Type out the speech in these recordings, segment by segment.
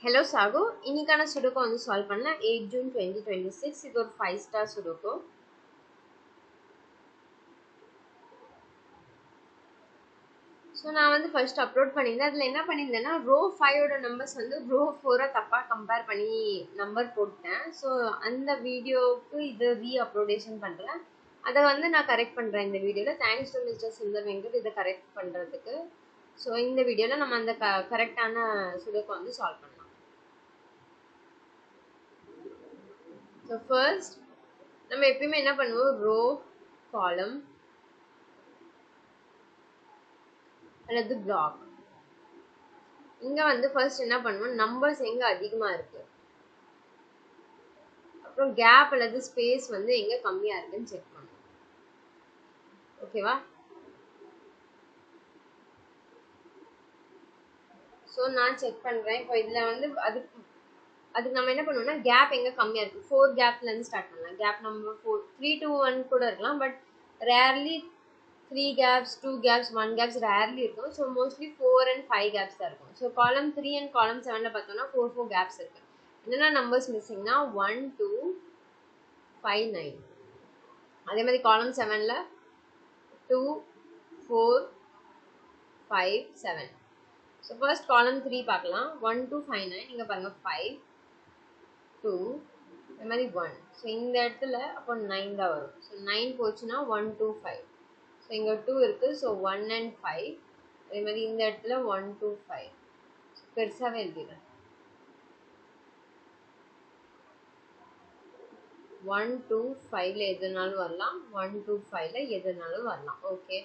Hello Sago, இன்னைக்கான sudoku வந்து solve பண்ண 8 June 2026. இது ஒரு 5 ஸ்டார் சுடோக்கு. ஸோ நான் வந்து ஃபர்ஸ்ட் அப்லோட் பண்ணியிருந்தேன். அதில் என்ன பண்ணியிருந்தேன்னா ரோ 5ஓட நம்பர்ஸ் வந்து ரோ 4 தப்பாக கம்பேர் பண்ணி நம்பர் போட்டேன். ஸோ அந்த வீடியோவுக்கு இது அப்லோடேஷன் பண்ணுறேன். அதை வந்து நான் கரெக்ட் பண்ணுறேன் இந்த வீடியோவில். Thanks to mister Sundar Venkat இதை கரெக்ட் பண்ணுறதுக்கு. ஸோ இந்த வீடியோவில் நம்ம அந்த கரெக்டான சுடோக்கு வந்து சால்வ் பண்ணலாம். ஸோ ஃபர்ஸ்ட் நம்ம எப்பயுமே என்ன பண்ணுவோம், ரோ காலம் அல்லது பிளாக். இங்க வந்து ஃபர்ஸ்ட் என்ன பண்ணுவோம், நம்பர்ஸ் எங்க அதிகமா இருக்கு, அப்புறம் கேப் அல்லது ஸ்பேஸ் வந்து எங்க கம்மியா இருக்குன்னு செக் பண்ணுவோம். ஓகேவா? ஸோ நான் செக் பண்றேன். இப்போ இதுல வந்து அதுக்கு நம்ம என்ன பண்ணுவோம்னா கேப் எங்க கம்மியா இருக்கு, 4 கேப்ல இருந்து ஸ்டார்ட் பண்ணலாம். கேப் நம்பர் 4 3 to 1 கூட இருக்கலாம், but rarely 3 gaps 2 gaps 1 gaps rarely இருக்கும். ஸோ மோஸ்ட்லி 4 and 5 gaps தான் இருக்கும். ஸோ காலம் 3 and காலம் 7ல பார்த்தோம்னா 4 gaps இருக்கு. என்னென்ன நம்பர்ஸ் மிஸ்ஸிங்னா 1 2 5 9. அதே மாதிரி காலம் 7ல 2 4 5 7. ஸோ ஃபர்ஸ்ட் காலம் 3 பார்க்கலாம். 1 2 5 9. இங்கே பாருங்க 5 2 அதே மாதிரி 1. ஸோ இந்த இடத்துல அப்போ 9 தான் வரும். ஸோ 9 போச்சுன்னா 1 2 5. ஸோ இங்கே 2 இருக்கு. So 1 and 5. அதே மாதிரி இந்த இடத்துல 1 2 5. பெருசாகவே எழுதிடுறேன். 1 2 5ல எதுனாலும் வரலாம், 1 2 5ல எதுனாலும் வரலாம். ஓகே,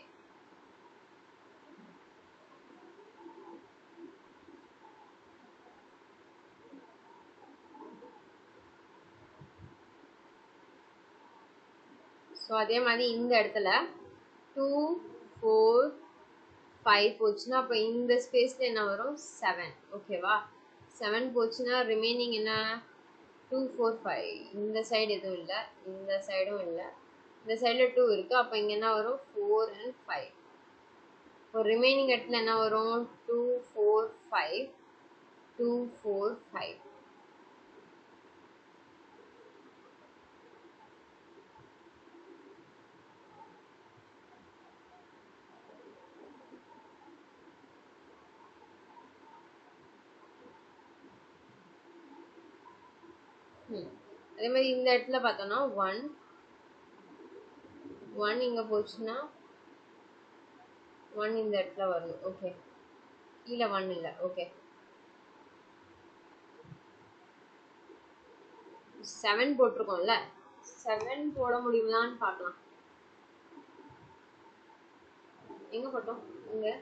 ஸோ அதே மாதிரி இந்த இடத்துல 2 4 5 போச்சுன்னா அப்போ இந்த ஸ்பேஸில் என்ன வரும், 7. ஓகேவா? 7 போச்சுன்னா ரிமைனிங் என்ன, 2 4 5. இந்த சைடு எதுவும் இல்லை, இந்த சைடும் இல்லை, இந்த சைடில் 2 இருக்குது. அப்போ இங்கே என்ன வரும், 4 and 5. இப்போ ரிமைனிங் இடத்துல என்ன வரும், 2 4 5 2 4 5. அதே மாதிரி இந்த இடத்துல பார்த்தோம்னா 1 1 இங்கே போச்சுன்னா 1 இந்த இடத்துல வரணும். ஓகே, கீழே 1 இல்லை. ஓகே, 7 போட்டிருக்கோம்ல, 7 போட முடியுங்களான்னு பார்க்கலாம். எங்கே போட்டோம், இங்கே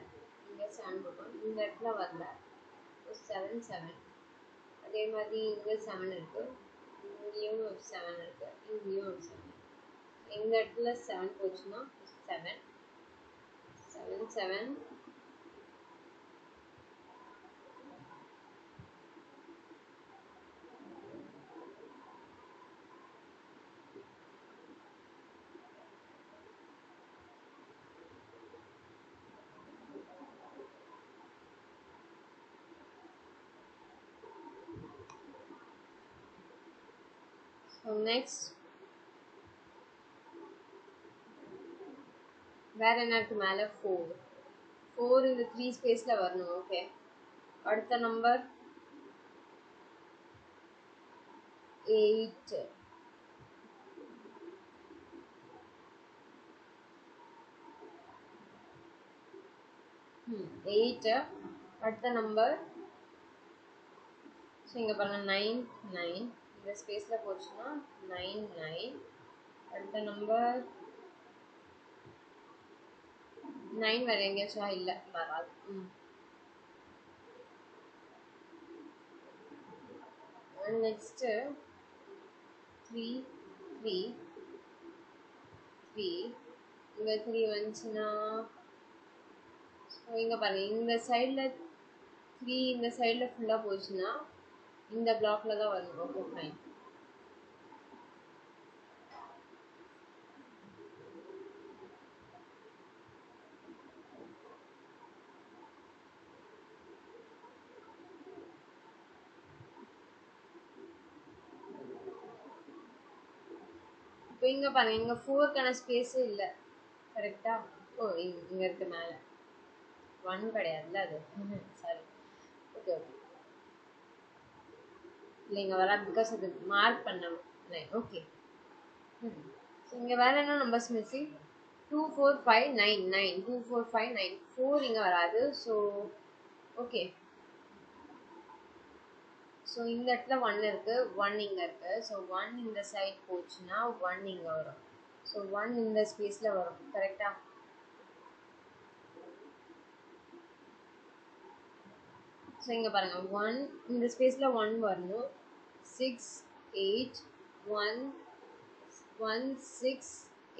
7 போட்டோம். இந்த இடத்துல வரல. 7 7. அதே மாதிரி இங்கே 7 இருக்கு, இங்கேயும் 7 இருக்கு, இங்கேயும் 7. இந்த இடத்துல 7 போச்சுன்னா 7 7 7. ஸோ நெக்ஸ்ட் வேற என்ன இருக்கு, மேலே 4 4 இந்த 3 ஸ்பேஸ்ல வரணும். ஓகே, அடுத்த நம்பர் 8. 8 அடுத்த நம்பர். ஸோ இங்கே பாருங்க 9 9. இந்த ஸ்பேஸில் போச்சுன்னா 9 9. அடுத்த நம்பர் 9 வேறு எங்கேயாச்சும் இல்லை, வராது. நெக்ஸ்ட்டு 3 3 3. இங்கே 3 வந்துச்சுன்னா ஸோ இங்கே பாருங்க இந்த சைடில் 3 இந்த சைடில் ஃபுல்லாக போச்சுன்னா இந்த பிளாக்ல தான் வரும். Okay fine. இப்போ இங்க பாருங்க, இங்க 4க்கான ஸ்பேஸே இல்ல. கரெக்ட்டா? ஓ இங்க இருக்கு மேல. 1 கிடையாதுல்ல அது. சாரி. Okay okay. இல்ல இங்க வராது பிகாஸ் அது மார்க் பண்ண லைன். ஓகே. ஸோ இங்க வேற என்ன நம்பர்ஸ் மிஸ்ஸிங்? 2 4 5 9 9 2 4 5 9 4 இங்க வராது. So okay. ஸோ இந்த இடத்துல 1 இருக்கு, 1 இங்க இருக்கு. ஸோ 1 இந்த சைட் போச்சுன்னா 1 இங்க வரும். ஸோ 1 இந்த ஸ்பேஸ்ல வரும். கரெக்டா? ஸோ இங்க பாருங்க, 1 இந்த ஸ்பேஸ்ல 1 வரணும். 6 8 1 1 6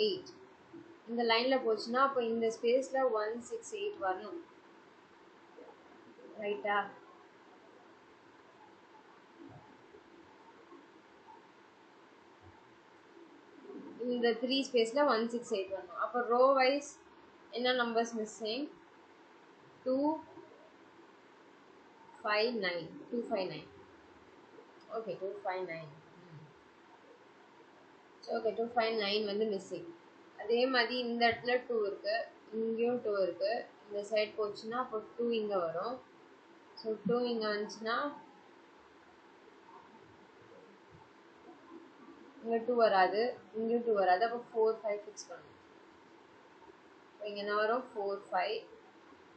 8 இந்த லைன்ல போச்சுன்னா அப்போ இந்த ஸ்பேஸ்ல 1 6 8 வரணும். ரைட்டா? இந்த 3 ஸ்பேஸ்ல 1 6 8 வரணும். அப்போ ரோ வைஸ் என்ன நம்பர்ஸ் மிஸ்ஸிங்? 2 5 9 2 5 9. ஓகே 2 5 9. ஓகே 2 5 9 வந்து மிஸ்ஸிங். அதே மாதிரி இந்த இடத்துல 2 இருக்கு, இங்கேயும் 2 இருக்கு. இந்த சைடு போச்சுன்னா அப்போ 2 இங்க வரும். ஸோ 2 இங்க வந்துச்சுன்னா இங்க 2 வராது, இங்கேயும் 2 வராது. அப்போ 4 5 ஃபிக்ஸ் பண்ணணும். இங்க என்ன வரும்? 4 5.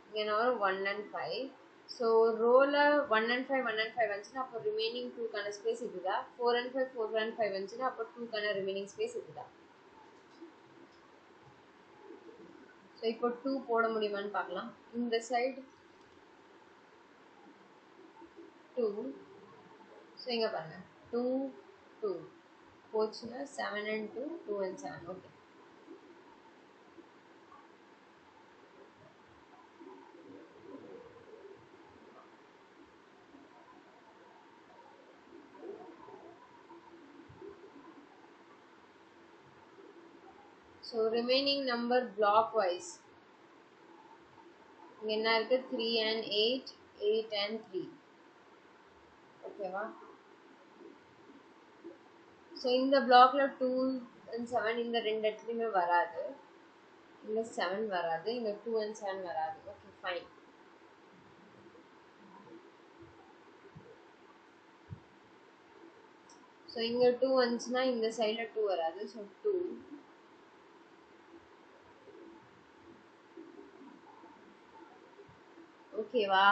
இங்க என்ன வரும்? 1 and 5. ஸோ ரோல 1 and 5 1 and 5 வந்துச்சுன்னா அப்போ ரிமைனிங் 2க்கான ஸ்பேஸ் இதுதான். 4 and 5 4 and 5 வந்துச்சுன்னா அப்போ 2க்கான ரிமைனிங் ஸ்பேஸ் இதுதான். ஸோ இப்போ 2 போட முடியுமான்னு பார்க்கலாம். இந்த சைடு 2. ஸோ இங்க பாருங்க 2 2 போச்சுன்னா 7 and 2 2 and 7. Okay. So remaining number block wise இங்க என்ன இருக்கு? 3 and 8 8 and 3. ஓகேவா? ஸோ இந்த பிளாக்ல 2 and 7 இந்த ரெண்டு இடத்துலையுமே வராது. இங்க 7 வராது, இங்க 2 and 7 வராது. Okay fine. ஸோ இங்க 2 வந்துச்சுன்னா இந்த சைடில் 2 வராது. ஸோ 2. ஓகேவா?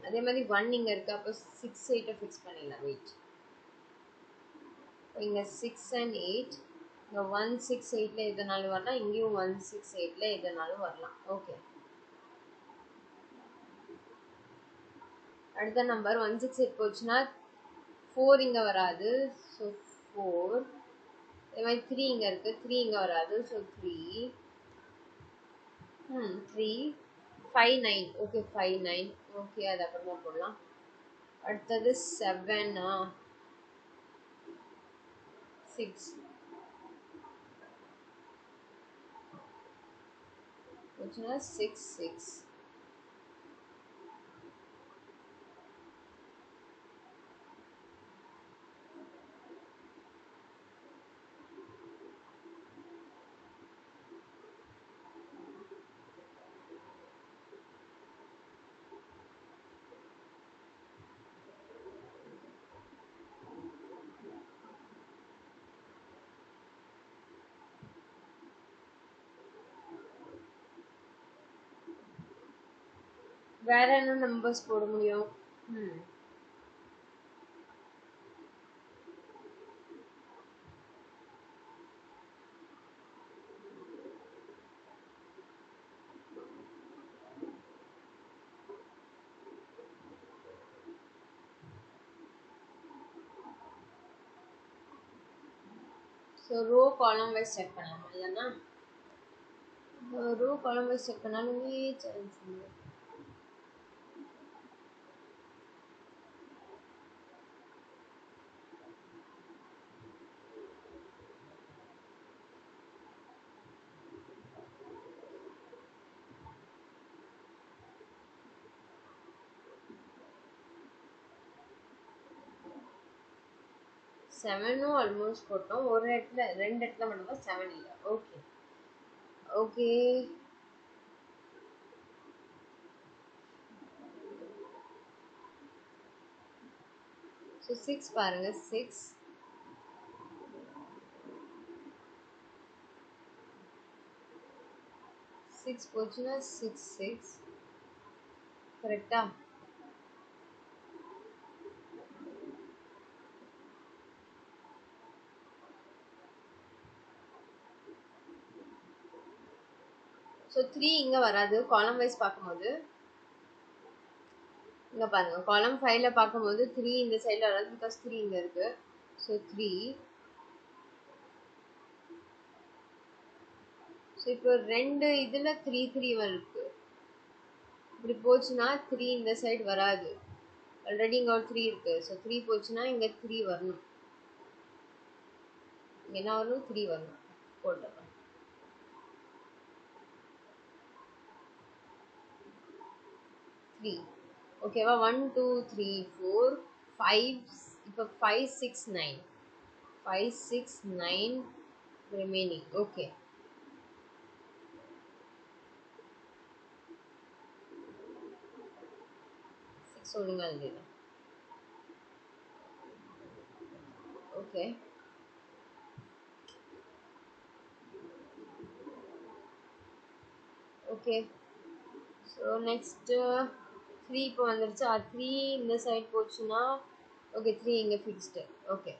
அதே மாதிரி 1 இங்க இருக்கு. அப்போ 6 8 ஃபிக்ஸ் பண்ணிடலாம். வெயிட். இங்க 6 and 8. இங்க 1 6 8ல எதுனாலும் வரலாம், இங்கேயும் 1 6 8ல எதுனாலும் வரலாம். ஓகே. அடுத்த நம்பர் 1 6 8 போச்சுன்னா 4 இங்க வராது. ஸோ 4. அதே மாதிரி 3 இங்க இருக்கு, 3 இங்க வராது. ஸோ 3 3 5 9. ஓகே 5 9. ஓகே அது அப்புறமா போடலாம். அடுத்தது 7 6 போச்சுன்னா 6 6. வேற என்ன நம்பர்ஸ் போட முடியும்? So row column wise check பண்ணலாம் இல்லைன்னா ரோ காலம் வைஸ் செக் பண்ணாலுமே சான்ஸ் இல்லை. செவனும் ஆல்மோஸ்ட் போட்டோம். ஒரு இடத்துல 2 இடத்துல மட்டும் தான் 7 இல்ல. ஓகே. ஓகே. ஸோ 6 பாருங்க. 6 போச்சுன்னா 6 கரெக்டா? ஸோ 3 இங்க வராது. காலம் வைஸ் பார்க்கும்போது இங்க பாருங்க. காலம் 5ல பார்க்கும்போது 3 இந்த சைடுல வராது. பிகாஸ் 3 இங்க இருக்கு. ஸோ 3. ஸோ இப்போ 2 இதுல 3 இருக்கு. இப்படி போச்சுன்னா 3 இந்த சைடு வராது. ஆல்ரெடி இங்க ஒரு 3 இருக்கு. ஸோ 3 போச்சுன்னா இங்க 3 வரணும். இங்க என்ன வரணும்? 3 வரணும். போட்டுடலாம். 3 ஓகேவா? 1 2 3 4 5 இப்போ 5 6 9 5 6 9 ரிமைனிங். ஓகே. ஒழுங்கா எழுதிடலாம். ஓகே. ஓகே. ஸோ நெக்ஸ்ட்டு 3 இப்போ வந்துருச்சு. 3 இந்த சைட் போச்சுன்னா ஓகே 3 இங்கே ஃபிக்ஸ்டு. ஓகே.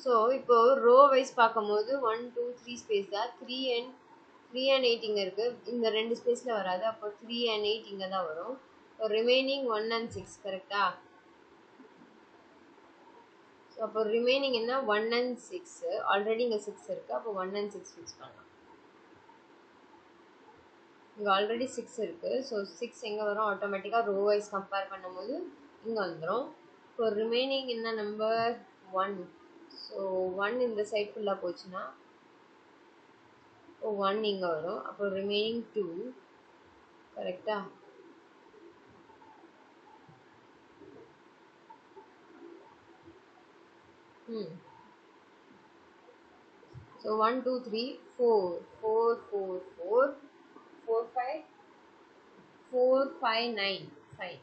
ஸோ இப்போ ரோ வைஸ் பார்க்கும்போது 1 2 3 ஸ்பேஸ் தான். 3 and 8 இங்கே இருக்குது. இந்த 2 ஸ்பேஸில் வராது. அப்போ 3 and 8 இங்கே தான் வரும். ஸோ ரிமைனிங் 1 and 6 கரெக்டா? ஸோ அப்போ ரிமைனிங் என்ன? 1 and 6. ஆல்ரெடி இங்கே 6 இருக்குது. அப்போ 1 and 6 ஃபிக்ஸ் பண்ணலாம். இங்கே ஆல்ரெடி 6 இருக்குது. ஸோ 6 எங்கே வரும்? ஆட்டோமேட்டிக்காக ரோ வைஸ் கம்பேர் பண்ணும்போது இங்கே வந்துடும். இப்போ ரிமைனிங் என்ன நம்பர்? 1. ஸோ 1 இந்த சைட் ஃபுல்லாக போச்சுன்னா 1 இங்கே வரும். அப்போ ரிமைனிங் 2 கரெக்டா? ஸோ 1 2 3 4 4 4 4 4 5 4 5 9 5.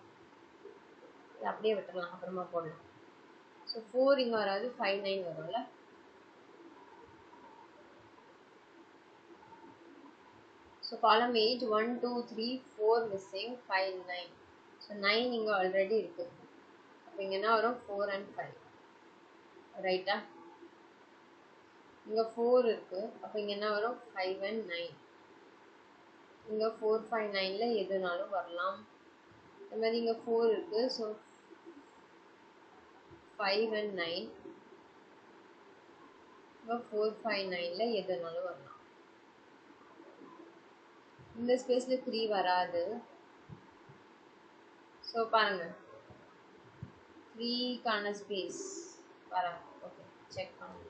இது அப்படியே விட்டுடலாம். அப்புறமா போடலாம். ஸோ 4 இங்கே வராது. 5 9 வரும்ல. ஸோ காலம் 8 1 2 3 4 மிஸ்ஸிங் 5 9. ஸோ 9 இங்கே ஆல்ரெடி இருக்குது. அப்போ இங்கே என்ன வரும்? 4 and 5 ரைட்டா? இங்கே 4 இருக்குது. அப்போ இங்கே என்ன வரும்? 5 and 9. இங்கே 4 5 9ல் எதுனாலும் வரலாம். அது மாதிரி இங்கே 4 இருக்குது. So 5 and 9. இங்கே 4 5 9ல் எதுனாலும் வரலாம். இந்த ஸ்பேஸில் 3 வராது. ஸோ பாருங்க 3க்கான ஸ்பேஸ் வராது. ஓகே செக் பண்ணுங்க.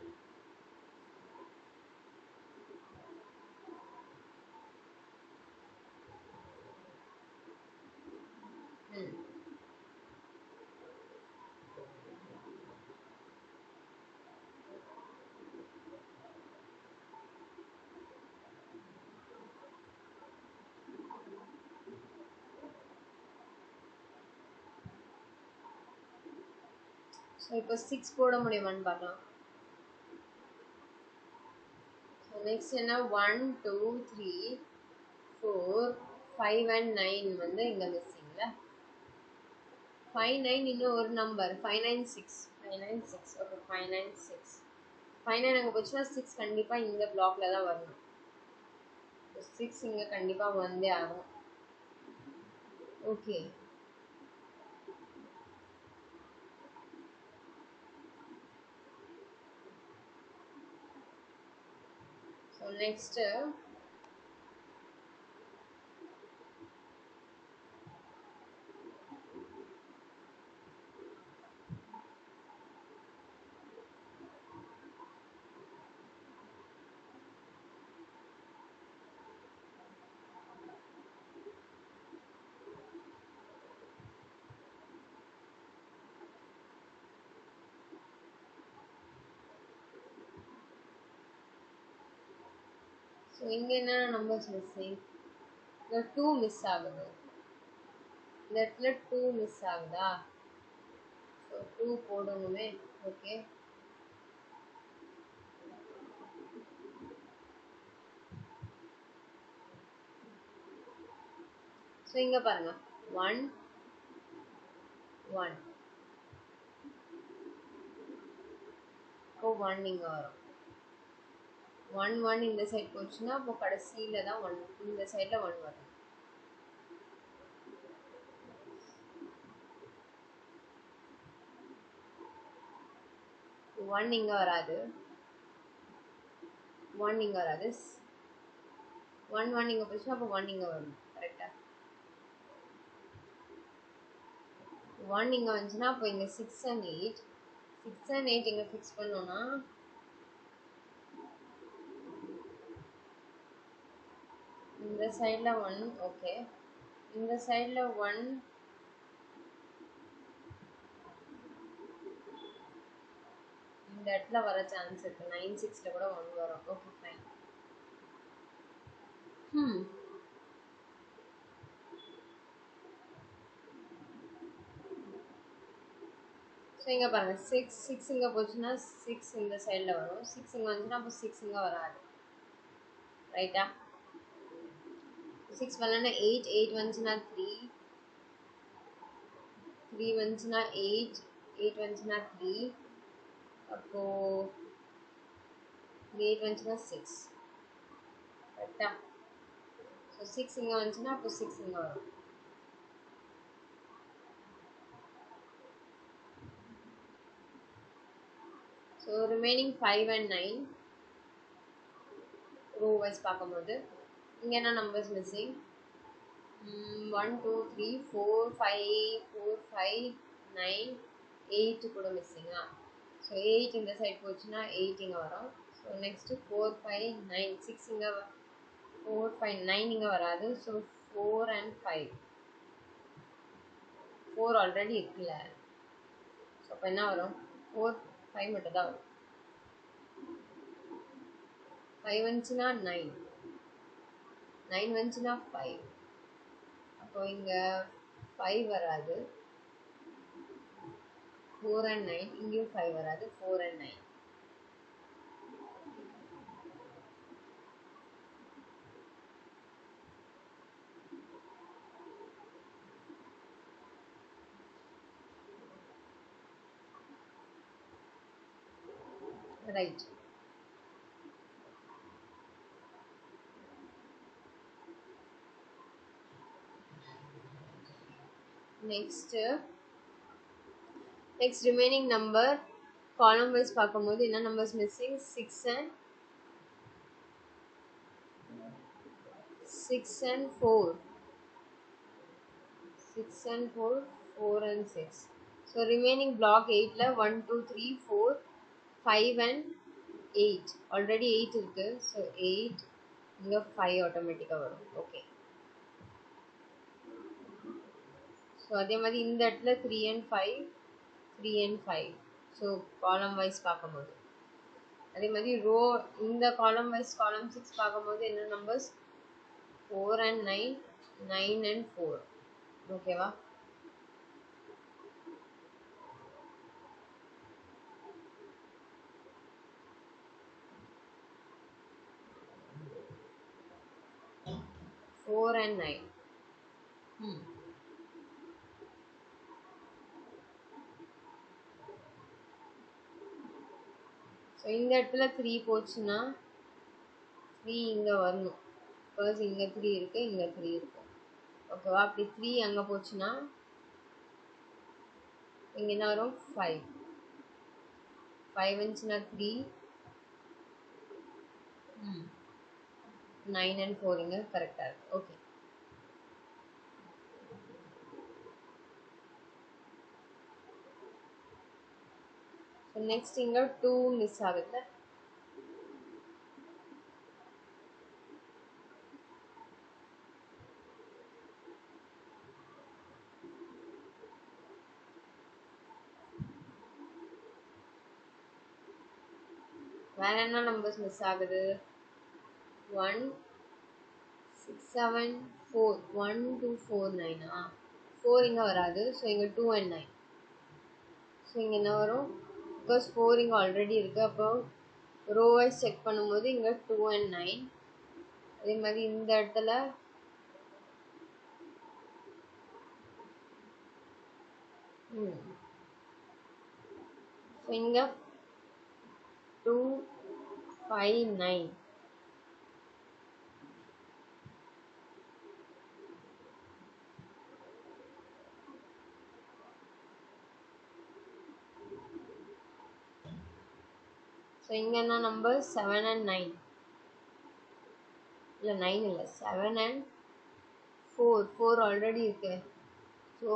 ஸோ இப்போ 6 போட முடியுமான்னு பார்க்கலாம். ஸோ நெக்ஸ்ட் என்ன? 1 2 3 4 5 and 9 வந்து இங்கே மிஸ்ஸிங்ல. 5 9 இன்னும் ஒரு நம்பர் 5 9 6 5 9 6. ஓகே 5 9 6 5 9 அங்கே போச்சுன்னா 6 கண்டிப்பாக இந்த பிளாக்ல தான் வரணும். 6 இங்கே கண்டிப்பாக வந்தே ஆகும். ஓகே. ஸோ நெக்ஸ்ட்டு ஸோ இங்கே என்ன நம்பர்ஸ் மிஸ்ஸிங்? இந்த 2 மிஸ் ஆகுது. இந்த இடத்துல 2 மிஸ் ஆகுதா? ஸோ 2 போடணுமே. ஓகே, ஸோ இங்கே பாருங்க 1 1. இப்போ 1 இங்கே வரும். 1 1 இந்த சைட் போச்சுன்னா அப்போ கடைசியில் தான் 1 இந்த சைடில் 1 வரும். ஒன் இங்கே வராது, 1 இங்கே வராது. 1 1 இங்கே போச்சுன்னா அப்போ 1 இங்கே வரும். கரெக்டாக 1 இங்கே வந்துச்சுன்னா அப்போ இங்கே 6 and 8 6 and 8 இங்கே ஃபிக்ஸ் பண்ணோன்னா இந்த சைடில் 1. ஓகே, இந்த சைடில் 1 இந்த இடத்துல வர சான்ஸ் இருக்கு. 9 6ல கூட 1 வரும். Okay fine. ஸோ இங்கே பாருங்கள் 6 6 இங்கே போச்சுன்னா 6 இந்த சைடில் வரும். 6 இங்கே வந்துச்சுன்னா அப்போ 6 இங்கே வராது. ரைட்டா? 6 வரலன்னா 8 8 வந்துச்சுன்னா 3 3 வந்துச்சுன்னா 8 8 வந்துச்சுன்னா 3 அப்போது 8 வந்துச்சுன்னா 6. கரெக்டா? ஸோ 6 இங்கே வந்துச்சுன்னா அப்போ 6 இங்கே வரும். So remaining 5 and 9 row wise பார்க்கும்போது இங்கே என்ன நம்பர்ஸ் மிஸ்ஸிங்? 1 2 3 4 5 4 5 9 8 கூட மிஸ்ஸிங்கா? ஸோ 8 இந்த சைட் போச்சுன்னா 8 இங்கே வரும். ஸோ நெக்ஸ்ட்டு 4 5 9 6 இங்கே 4 5 9 இங்கே வராது. ஸோ 4 and 5 4 ஆல்ரெடி இருக்குல்ல. ஸோ அப்போ என்ன வரும்? 4 5 மட்டும் தான் வரும். 5 வந்துச்சுன்னா 9 9 வந்துச்சுன்னா 5. அப்போ இங்கே 5 வராது. 4 and 9 இங்கேயும் 5 வராது. 4 and 9. Right. Next remaining number column wise பார்க்கும்போது என்ன numbers missing? 6 and 4 6 and 4 4 and 6. So remaining block 8ல 1 2 3 4 5 and 8 ஆல்ரெடி 8 இருக்கு. ஸோ 8 இங்கே 5 ஆட்டோமேட்டிக்காக வரும். ஓகே, ஸோ அதே மாதிரி இந்த இடத்துல 3 and 5 3 and 5. ஸோ காலம் வைஸ் பார்க்கும்போது அதே மாதிரி ரோ இந்த காலம் வைஸ் காலம் 6 பார்க்கும்போது என்ன நம்பர்ஸ்? 4 and 9 9 and 4. ஓகேவா? Four and 9. ஸோ இந்த இடத்துல 3 போச்சுன்னா 3 இங்கே வரணும். பிகாஸ் இங்கே 3 இருக்குது, இங்கே 3 இருக்கு. ஓகேவா? அப்படி 3 அங்கே போச்சுன்னா இங்கே என்ன வரும்? 5 5 வந்துச்சுன்னா 3 9 and 4 இங்கே கரெக்டாக இருக்குது. ஓகே, ஸோ நெக்ஸ்ட் இங்கே 2 மிஸ் ஆகுது. வேற என்ன நம்பர்ஸ் மிஸ் ஆகுது? 1 6 7 4 1 2 4 9 4 இங்கே வராது. ஸோ இங்கே 2 and 9. ஸோ இங்கே என்ன வரும்? பிகாஸ் 4 இங்கே ஆல்ரெடி இருக்குது. அப்போ ரோ வைஸ் செக் பண்ணும்போது இங்கே 2 and 9. அதே மாதிரி இந்த இடத்துல ஸோ இங்கே 2 5 9. ஸோ இங்கே என்ன நம்பர் 7 and 9. இல்லை 9 இல்லை 7 and 4. 4 ஆல்ரெடி இருக்கு. ஸோ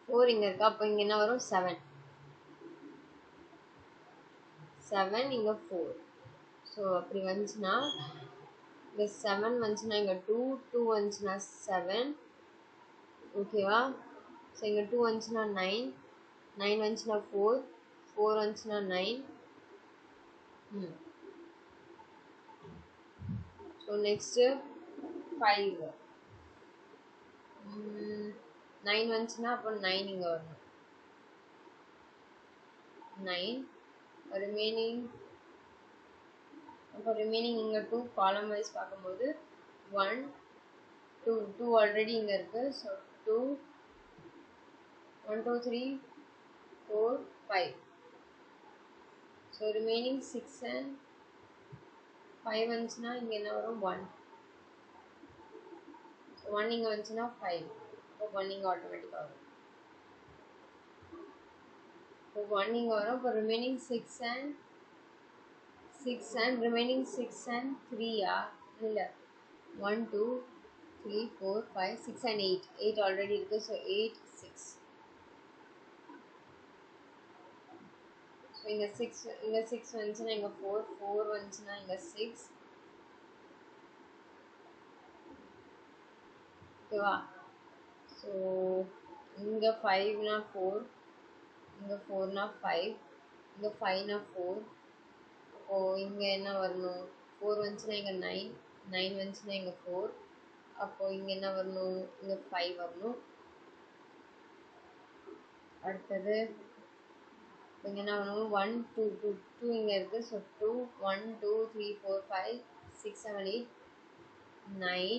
4 இங்கே இருக்கு. அப்போ இங்கே என்ன வரும்? 7 இங்கே 4. ஸோ அப்படி வந்துச்சுன்னா இங்கே 7 வந்துச்சுன்னா இங்கே 2 வந்துச்சுன்னா 7. ஓகேவா? ஸோ இங்கே 2 வந்துச்சுன்னா 9 வந்துச்சுன்னா 4 வந்துச்சுன்னா 9. ஸோ நெக்ஸ்ட்டு 5 9 வந்துச்சுன்னா அப்போ 9 இங்கே வரணும். 9 ரிமைனிங் இங்கே 2 காலம் வைஸ் பார்க்கும்போது 1 2 ஆல்ரெடி இங்கே இருக்குது. ஸோ 2 1 2 3 4 5. ஸோ ரிமைனிங் 6 and 5 வந்துச்சுன்னா இங்கே என்ன வரும்? 1. ஸோ 1 இங்கே வந்துச்சுன்னா 5. அப்போ 1 இங்கே ஆட்டோமேட்டிக்காக வரும். இப்போ 1 இங்கே வரும். இப்போ ரிமைனிங் 6 and ரிமைனிங் 6 and 3 இல்லை 1 2 3 4 5 6 and 8 ஆல்ரெடி இருக்குது. ஸோ 8 6. ஸோ இங்கே 6 வந்துச்சுன்னா இங்கே 4 வந்துச்சுன்னா இங்கே 6. ஓகேவா? ஸோ இங்கே 5னா 4, இங்கே 4னா 5, இங்கே 5னா 4. அப்போது இங்கே என்ன வரணும்? 4 வந்துச்சுன்னா இங்கே 9 வந்துச்சுன்னா இங்கே 4. அப்போது இங்கே என்ன வரணும்? இங்கே 5 வரணும். அடுத்தது இங்கே என்ன வரணும்? 1 2 இங்கே இருக்குது. ஸோ 2 1 2 3 4 5 6 7 8 9.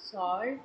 Solve